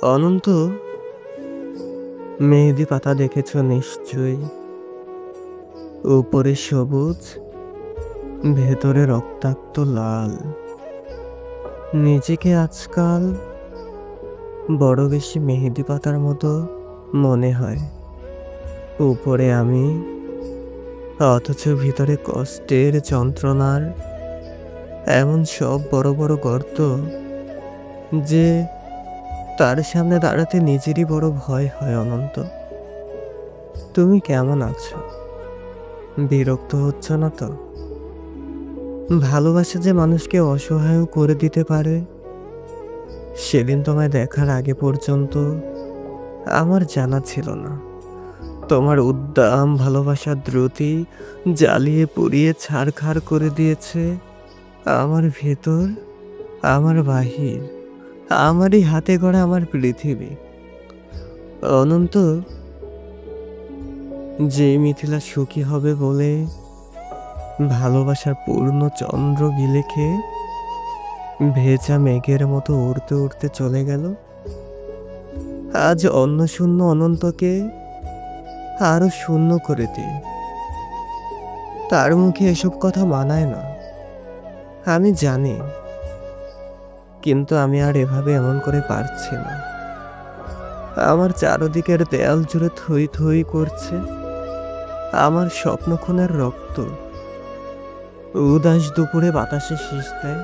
অনন্ত, মেহেদি পাতা দেখেছ নিশ্চয়ই। উপরে সবুজ, ভেতরে রক্তাক্ত লাল। নিজেকে আজকাল বড় বেশি মেহেদি পাতার মতো মনে হয়। উপরে আমি, অথচ ভিতরে কষ্টের যন্ত্রণার এমন সব বড় বড় গর্ত যে তার সামনে দাঁড়াতে নিজেরই বড় ভয় হয়। অনন্ত, তুমি কেমন আছো? বিরক্ত হচ্ছ না তো? ভালোবাসা যে মানুষকে অসহায় করে দিতে পারে, সেদিন তোমায় দেখার আগে পর্যন্ত আমার জানা ছিল না। তোমার উদ্দাম ভালোবাসার দ্রুতি জ্বালিয়ে পুড়িয়ে ছারখার করে দিয়েছে আমার ভেতর, আমার বাহির, আমারই হাতে গড়া আমার পৃথিবী। অনন্ত, যে মিথিলা সুখী হবে বলে ভালোবাসার পূর্ণ চন্দ্র বিলেখে ভেজা মেঘের মতো উড়তে উড়তে চলে গেল, আজ অন্য শূন্য অনন্তকে আরো শূন্য করে দিয়ে। তার মুখে এসব কথা মানায় না, আমি জানি, কিন্তু আমি আর এভাবে এমন করে পারছি না। আমার চারদিকের দেয়াল জুড়ে থই থই করছে আমার স্বপ্ন খুনের রক্ত। উদাস দুপুরে বাতাসে শীষ দেয়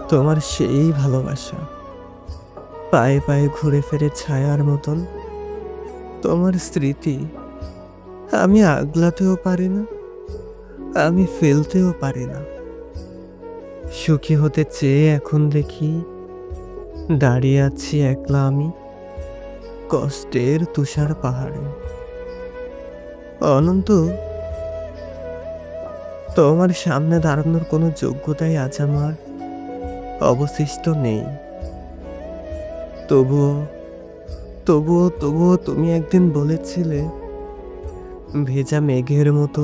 তোমার সেই ভালোবাসা, পায়ে পায়ে ঘুরে ফেরে ছায়ার মতন তোমার স্মৃতি। আমি আগলাতেও পারি না, আমি ফেলতেও পারি না। সুখী হতে চেয়ে এখন দেখি দাঁড়িয়ে আছি একলা আমি কষ্টের তুষার পাহাড়ে। অনন্ত, তোমার সামনে দাঁড়ানোর কোনো যোগ্যতাই আজ আমার অবশিষ্ট নেই। তবুও তবুও তবুও তুমি একদিন বলেছিলে, ভেজা মেঘের মতো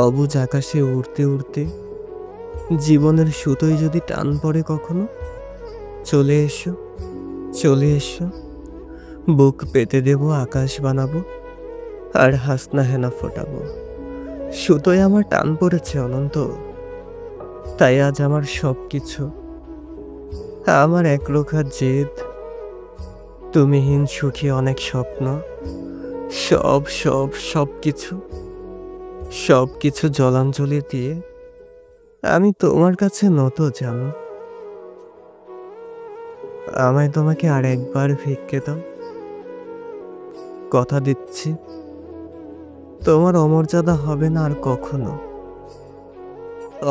অবুজ আকাশে উড়তে উড়তে জীবনের সুতোয় যদি টান পড়ে কখনো, চলে এসো, চলে এসো। বুক পেতে দেব, আকাশ বানাবো, আর হাসনা হেনা ফোটাবো। সুতোয় আমার টান পড়েছে অনন্ত, তাই আজ আমার সব কিছু, আমার একরোখা জেদ, তুমিহীন সুখী অনেক স্বপ্ন, সব সব সব কিছু, সব কিছু জলাঞ্জলি দিয়ে আমি তোমার কাছে নত। জানো, আমায় তোমাকে আর একবার ভিক্ষে দাও। কথা দিচ্ছি, তোমার অমর্যাদা হবে না আর কখনো।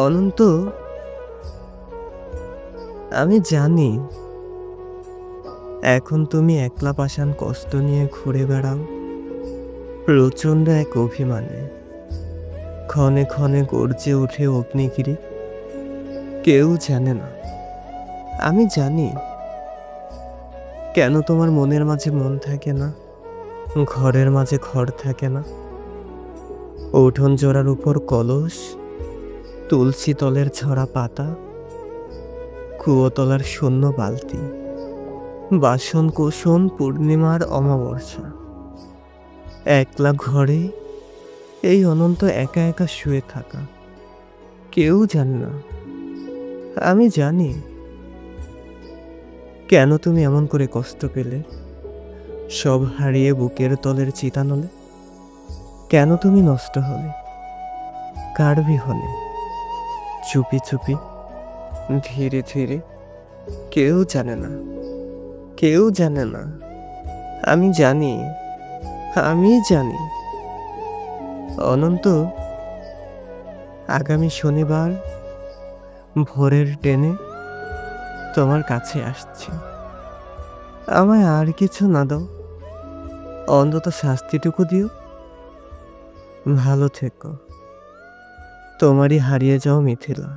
অনন্ত, আমি জানি এখন তুমি একলা পাষাণ কষ্ট নিয়ে ঘুরে বেড়াও প্রচণ্ড এক অভিমানে। ক্ষণে ক্ষণে গর্জে ওঠে অগ্নিগিরি, কেউ জানে না। আমি জানি কেন তোমার মনের মাঝে মন থাকে না, ঘরের মাঝে ঘর থাকে না। উঠোন জোড়ার উপর কলস, তুলসী তলের ঝরা পাতা, কুয়োতলার শূন্য বালতি, বাসন কোসন পূর্ণিমার অমাবস্যা। একলা ঘরে এই অনন্ত একা একা শুয়ে থাকা, কেউ জানে না। আমি জানি কেন তুমি এমন করে কষ্ট পেলে, সব হারিয়ে বুকের তলের চিতানলে। কেন তুমি নষ্ট হলে, কার বিহনে, চুপি চুপি, ধীরে ধীরে। কেউ জানে না, কেউ জানে না। আমি জানি, আমি জানি। অনন্ত, আগামী শনিবার ভোরের ট্রেনে তোমার কাছে আসছি। আমায় আর কিছু না দাও, অন্তত শাস্তিটুকু দিও। ভালো থেকো, তোমারই হারিয়ে যাও মিথিলা।